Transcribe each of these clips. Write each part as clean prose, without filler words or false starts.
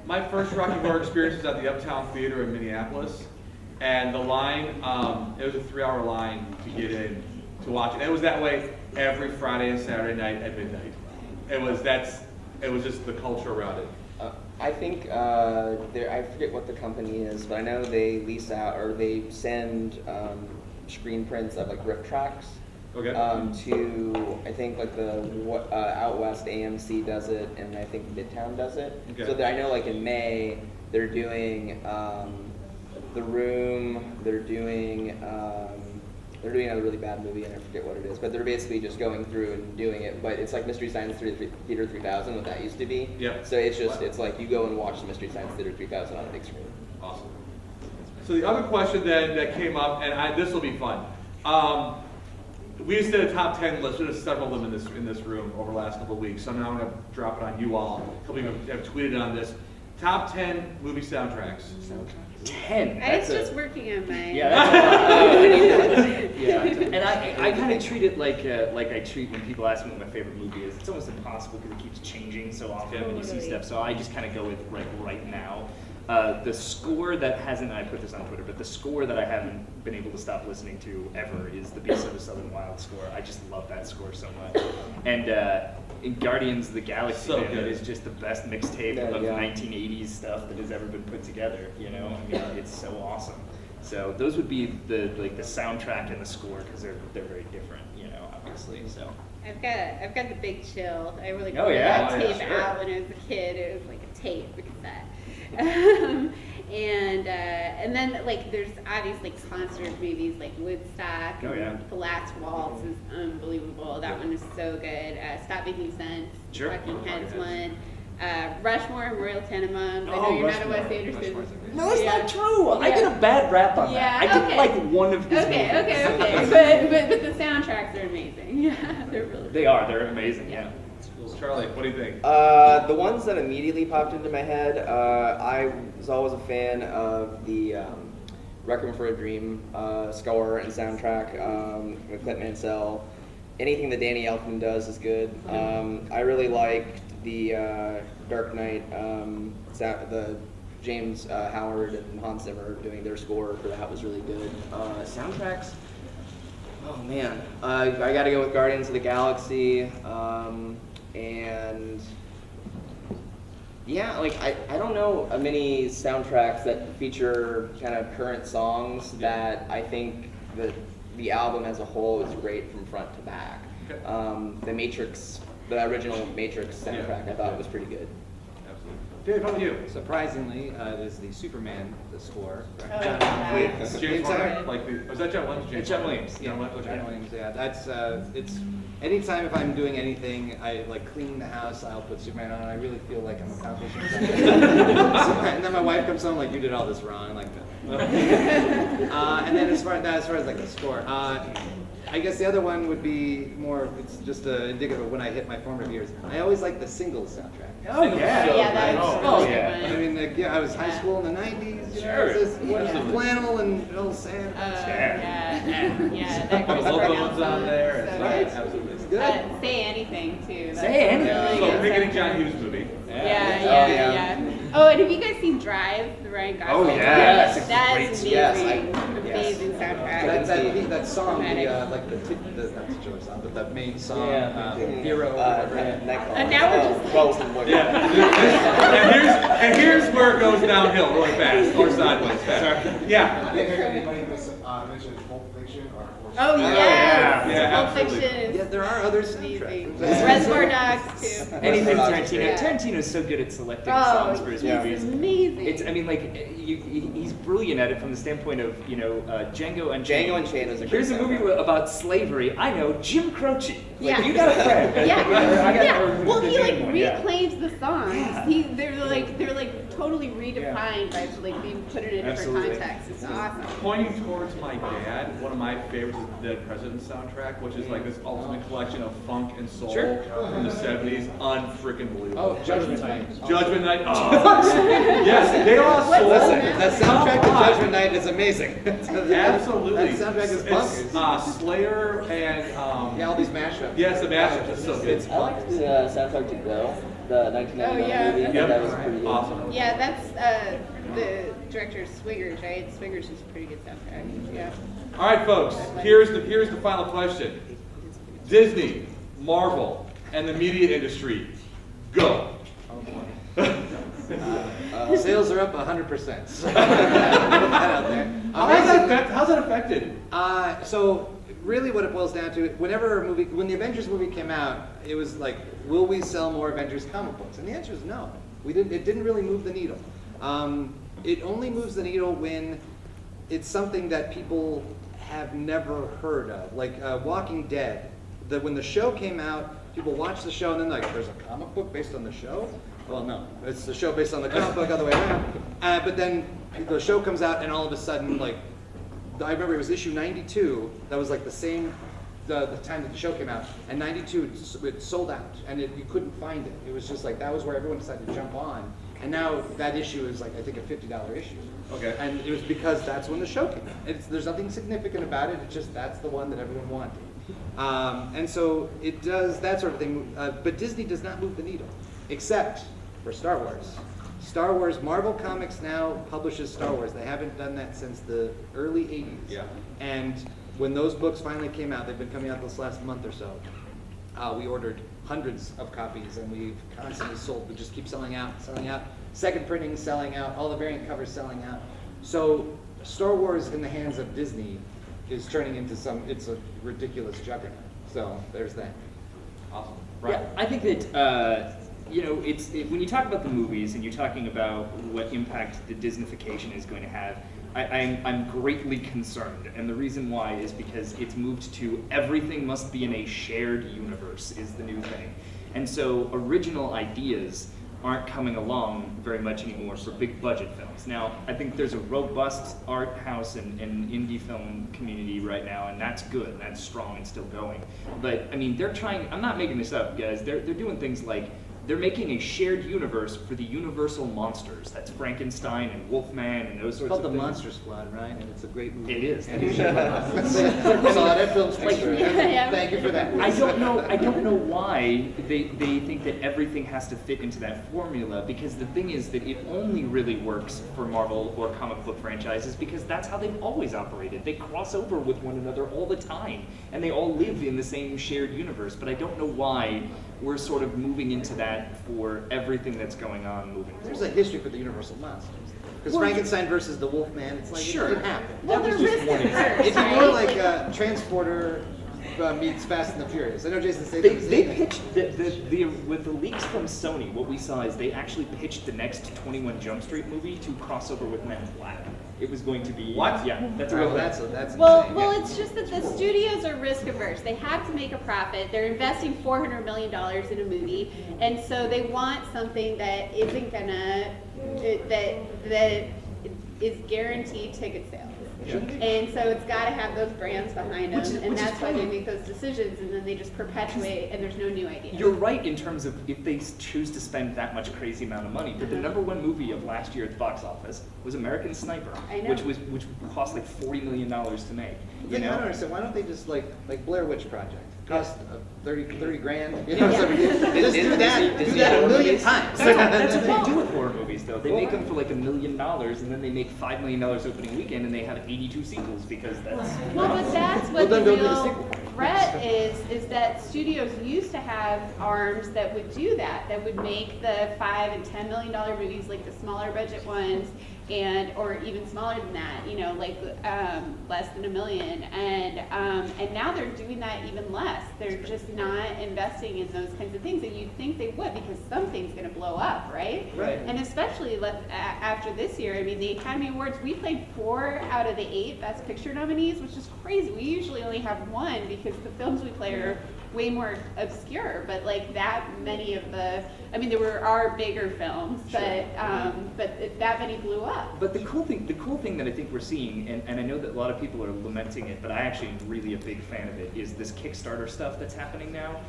My first Rocky Horror experience was at the Uptown Theater in Minneapolis, and the line, it was a 3-hour line to get in to watch it. And it was that way every Friday and Saturday night at midnight. It was just the culture around it. I think I forget what the company is, but I know they lease out or they send screen prints of like riff tracks. Okay. To I think like the out west AMC does it, and I think Midtown does it. Okay. So I know like in May they're doing The Room. They're doing another really bad movie, and I forget what it is. But they're basically just going through and doing it. But it's like Mystery Science Theater 3000, what that used to be. Yep. So it's like you go and watch the Mystery Science Theater 3000 on a big screen. Awesome. So the other question then that came up, and this will be fun. We just did a top 10 list. There's several of them in this room over the last couple of weeks. So now I'm going to drop it on you all. A couple of you have tweeted on this. Top 10 movie soundtracks. 10. I was just working on mine. Yeah, that's a lot. Yeah, and I kind of treat it like I treat when people ask me what my favorite movie is. It's almost impossible because it keeps changing so often when you see stuff. So I just kind of go with right now. The score that hasn't, I put this on Twitter, but the score that I haven't been able to stop listening to ever is the Beast of the Southern Wild score. I just love that score so much. And in Guardians of the Galaxy, So man, good. that is just the best mixtape of 1980s stuff that has ever been put together. You know, I mean, it's so awesome. So those would be the soundtrack and the score because they're very different. You know, obviously. So. I've got the Big Chill. I really Oh, put yeah. that Oh, yeah, tape sure. out when I was a kid. It was like a tape, a cassette. And then like there's obviously concert movies like Woodstock. Oh, yeah. The Last Waltz is unbelievable. That one is so good. Stop Making Sense. Sure. Talking Heads one. Rushmore and Royal Tenenbaums. I know Oh, you're not a Rushmore. Wes Anderson. Rushmore's amazing. No, it's not true. I Yeah. get a bad rap on Yeah, that. I didn't okay. like one of his movies. Okay. But the soundtracks are amazing. Yeah, they're really. They are. They're amazing. Yeah. Charlie, what do you think? The ones that immediately popped into my head, I was always a fan of the Requiem for a Dream score and soundtrack with Clint Mansell. Anything that Danny Elfman does is good. I really liked the Dark Knight, the James Howard and Hans Zimmer doing their score for that was really good. Soundtracks, oh man, I gotta go with Guardians of the Galaxy. And yeah, like I don't know many soundtracks that feature kind of current songs that I think that the album as a whole is great from front to back. The Matrix, the original Matrix soundtrack, I thought was pretty good. Dave, how about you? Surprisingly, it is the Superman score. Wait, James Horner? Was that John Williams? John Williams. John Williams, okay. John Williams, yeah. That's it's anytime if I'm doing anything, I like cleaning the house, I'll put Superman on. I really feel like I'm accomplishing something. And then my wife comes home like, you did all this wrong, like that. And then as far as like the score, I guess the other one would be more. It's just indicative of when I hit my formative years. I always like the singles soundtrack. Oh yeah. Yeah, that was Oh, really yeah. good I one. mean, like, yeah, I was high school in the '90s. You Sure. know, it's this flannel and little sand. Yeah, that All the Christopher local Nolan ones on song there. is so Right, good. absolutely. It's good. Say Anything too. That's Say Anything. really So good pick any soundtrack. John Hughes movie. Yeah. Oh, and have you guys seen Drive, the Ryan Gosling? Oh, yeah. That's a That's great amazing. Yes, Amazing soundtrack. That song, Dramatic. like the not the titular song, but the main song, Yeah. Hero. And now we're just Yeah. and here's where it goes downhill really fast, or sideways fast. Yeah. I think anybody mentioned Pulp Fiction or Oh yeah. yes, Yeah, Pulp absolutely. Fiction is Yeah, there are other amazing. soundtracks. Reservoir Dogs too. Anything Reservoir Tarantino. Yeah. Tarantino's so good at selecting Oh, songs for his he's movies. amazing. It's, I mean, like, he's brilliant at it from the standpoint of, Django Unchained. Django Unchained was a great Here's a movie soundtrack. about slavery. I know Jim Croce. Like, Yeah. you got a friend. Yeah. Well, he like Yeah. reclaims the songs. Yeah. They're like totally redefined by like being put in a different Absolutely. context. It's awesome. Pointing towards my dad, one of my favorites is the Dead Presidents soundtrack, which is like this ultimate development collection of funk and soul Sure. from the 70s. Unfreaking believable. Oh, Judgment Night. Judgment Night. Oh. Yes, they all soul. Listen, that soundtrack to Come on. Judgment Night is amazing. Absolutely. That soundtrack is bonkers. It's, Slayer and Yeah, all these mashups. yes, the mashup is so good. I liked the soundtrack to Go, the 1999 Oh, yeah. movie. I Yep. thought that was pretty good. Awesome. Yeah, that's the director's Swingers, right? Swingers is a pretty good soundtrack. Yeah. All right, folks. Here's the final question. Disney, Marvel, and the media industry. Go. Sales are up 100%. So, put that out there. How's that affected? So really what it boils down to, when the Avengers movie came out, it was like, will we sell more Avengers comic books? And the answer is no. It didn't really move the needle. It only moves the needle when it's something that people have never heard of, like Walking Dead. When the show came out, people watched the show and then like, there's a comic book based on the show? Well, no, it's the show based on the comic book, other way around. But then the show comes out and all of a sudden, like, I remember it was issue 92, that was like the same, the time that the show came out, and 92, it sold out, and you couldn't find it. It was just like, that was where everyone decided to jump on. And now that issue is like, I think a $50 issue. Okay. And it was because that's when the show came out. There's nothing significant about it, it's just that's the one that everyone wanted. And so it does that sort of thing, but Disney does not move the needle, except for Star Wars. Star Wars, Marvel Comics now publishes Star Wars. They haven't done that since the early 80s. Yeah. And when those books finally came out, they've been coming out this last month or so, we ordered hundreds of copies and we've constantly sold. We just keep selling out, selling out. Second printing, selling out. All the variant covers selling out. So Star Wars in the hands of Disney is turning into it's a ridiculous juggernaut. So there's that. Awesome. Yeah, I think that when you talk about the movies and you're talking about what impact the Disneyfication is going to have, I'm greatly concerned, and the reason why is because it's moved to everything must be in a shared universe is the new thing, and so original ideas aren't coming along very much anymore for big budget films. Now, I think there's a robust art house and indie film community right now, and that's good, and that's strong and still going. But I mean, they're trying. I'm not making this up, guys. They're doing things like they're making a shared universe for the Universal monsters. That's Frankenstein and Wolfman and those It's sorts called of The things. Monster Squad, right? And it's a great movie. It is. And you should saw that film's Like, picture. yeah. Thank you for that. I don't know why they think that everything has to fit into that formula, because the thing is that it only really works for Marvel or comic book franchises because that's how they've always operated. They cross over with one another all the time, and they all live in the same shared universe, but I don't know why we're sort of moving into that for everything that's going on moving There's forward. a history for the Universal monsters. Because Well, Frankenstein versus the Wolfman, it's like, Sure. it doesn't happen. Well, That they're was just risk one averse, It'd be right? more like Transporter meets Fast and the Furious. I know Jason They Statham. pitched with the leaks from Sony. What we saw is they actually pitched the next 21 Jump Street movie to cross over with Men in Black. It was going to be What? Yeah, that's a real thing. That's Well, insane. well, it's just that the studios are risk averse. They have to make a profit. They're investing $400 million in a movie, and so they want something that isn't gonna that is guaranteed ticket sales. And so it's got to have those brands behind them, and which is that's why they fine. make those decisions, and then they just perpetuate, and there's no new ideas. You're right in terms of if they choose to spend that much crazy amount of money. But the #1 movie of last year at the box office was American Sniper, I know. which cost like $40 million to make. The You thing I don't know? understand, why don't they just like Blair Witch Project? Cost 30 grand. You Yeah. know, something. Just do that. Do that a million times. That's what they do with horror movies, though. They make them for like $1 million, and then they make $5 million opening weekend, and they have 82 sequels because that's. Well, but that's Well, what then the go do the real sequel. threat is that studios used to have arms that would do that would make the $5 and $10 million movies like the smaller budget ones, or even smaller than that, like less than $1 million, and now they're doing that even less. They're just not investing in those kinds of things, and you'd think they would because something's going to blow up, right? Right. And especially after this year, I mean, the Academy Awards, we played 4 out of the 8 Best Picture nominees, which is crazy. We usually only have 1 because the films we play are way more obscure, but like that many of the, I mean, there are bigger films, but that many blew up. But the cool thing that I think we're seeing, and I know that a lot of people are lamenting it, but I actually am really a big fan of it, is this Kickstarter stuff that's happening now.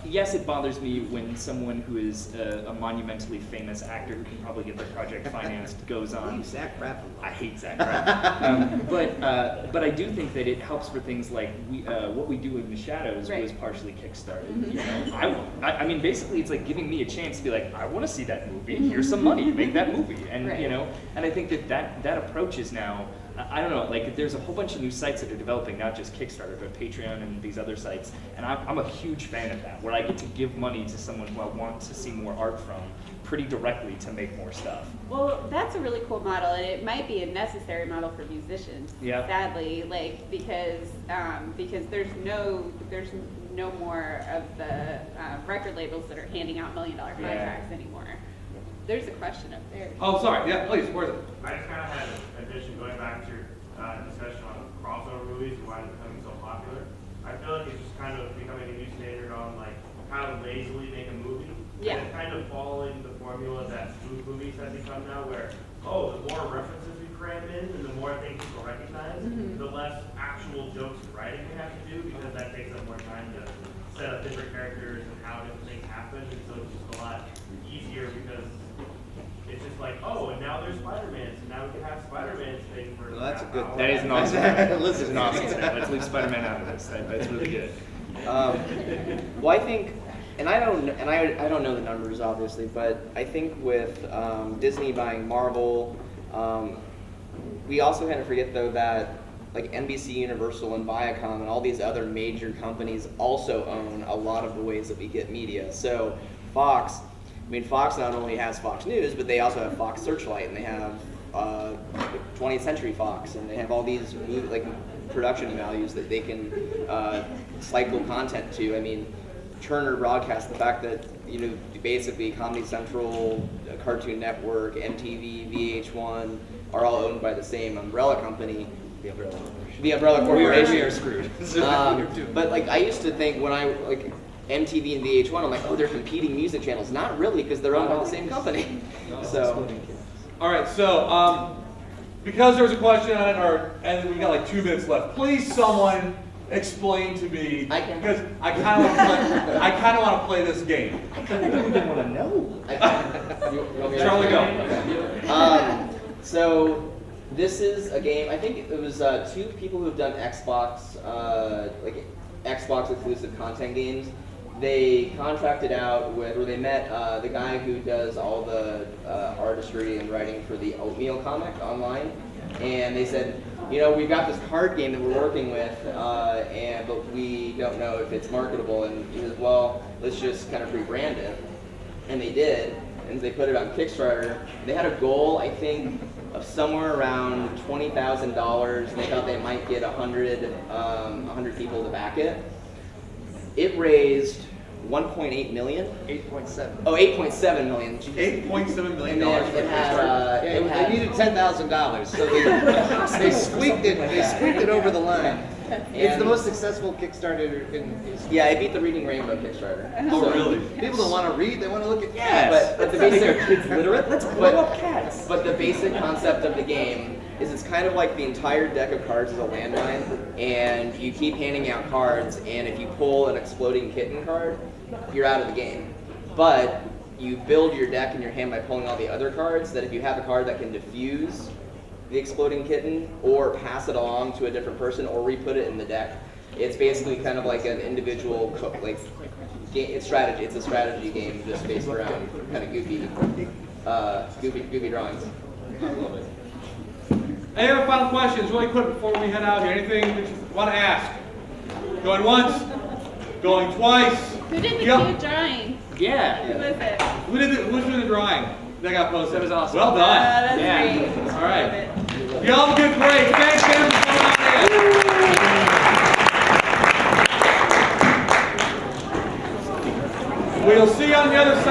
Yes, it bothers me when someone who is a monumentally famous actor who can probably get their project financed goes on. Zach Braff. I hate Zach Braff. But I do think that it helps for things like What We Do in the Shadows was partially Kickstarted. You know, I mean, basically, it's like giving me a chance to be like, I want to see that movie. Here's some money, make that movie, and you know. And I think that approach is now. I don't know, like there's a whole bunch of new sites that are developing, not just Kickstarter, but Patreon and these other sites, and I'm a huge fan of that, where I get to give money to someone who I want to see more art from pretty directly to make more stuff. Well, that's a really cool model, and it might be a necessary model for musicians. Yeah. Sadly, like because there's no more of the record labels that are handing out $1 million contracts anymore. There's a question up there. Oh, sorry. Yeah, please. Where's it? I just kind of had an addition going back to your discussion on crossover movies and why they're becoming so popular. I feel like it's just kind of becoming a new standard on like how to lazily make a movie. Yeah. And it's kind of following the formula that spoof movies have become now, where the more references we cram in and the more things people recognize, the less actual jokes and writing we have to do, because that takes up more time to set up different characters and how different things happen. And so it's just a lot easier because it's just like, and now there's Spider-Man, so now we can have Spider-Man's thing for. Well, that's a good thing. That is an awesome. Listen, This is an awesome thing. Let's leave Spider-Man out of this. That's really good. Well, I think, and I don't know the numbers obviously, but I think with Disney buying Marvel, we also kind of forget though that like NBC Universal and Viacom and all these other major companies also own a lot of the ways that we get media. So Fox not only has Fox News, but they also have Fox Searchlight, and they have 20th Century Fox, and they have all these production values that they can cycle content to. I mean, Turner Broadcast, the fact that basically Comedy Central, Cartoon Network, MTV, VH1 are all owned by the same umbrella company. The umbrella corporation. We are screwed. But like I used to think when I MTV and VH1, I'm like, they're competing music channels. Not really, because they're owned by the same company. So, All right. So, because there was a question on it, and we got like 2 minutes left. Please, someone explain to me, I can. because I kind of want to play this game. I kind of don't even want to know. You want me to- Charlie, go. So this is a game. I think it was 2 people who have done Xbox, Xbox exclusive content games. They contracted out with, or they met the guy who does all the artistry and writing for the Oatmeal comic online, and they said, we've got this card game that we're working with, but we don't know if it's marketable. And he says, well, let's just kind of rebrand it, and they did, and they put it on Kickstarter. They had a goal, I think, of somewhere around $20,000. They thought they might get 100 people to back it. It raised 1.8 million. 8.7. Oh, 8.7 million. $8.7 million. And then it had, They needed $10,000, so they squeaked it. They squeaked it over the line. It's the most successful Kickstarter in history. Yeah, it beat the Reading Rainbow Kickstarter. Oh, So- really? People don't want to read; they want to look at Yes. But the basic kids literate. Let's blow up cats. But the basic concept of the game is it's kind of like the entire deck of cards is a landmine, and you keep handing out cards, and if you pull an exploding kitten card, you're out of the game. But you build your deck in your hand by pulling all the other cards, that if you have a card that can defuse the exploding kitten, or pass it along to a different person, or re-put it in the deck, it's basically kind of like an individual it's strategy. It's a strategy game just based around kind of goofy drawings. Any other final questions, really quick, before we head out here? Anything that you want to ask? Going once, going twice. Who did the Yep. cute drawing? Yeah. Who was it? Who's doing the drawing? That got posted. That was awesome. Well done. That's Yeah. great. All right. Love it. Y'all have a good break. Thanks, Dan, for coming on in. We'll see you on the other side.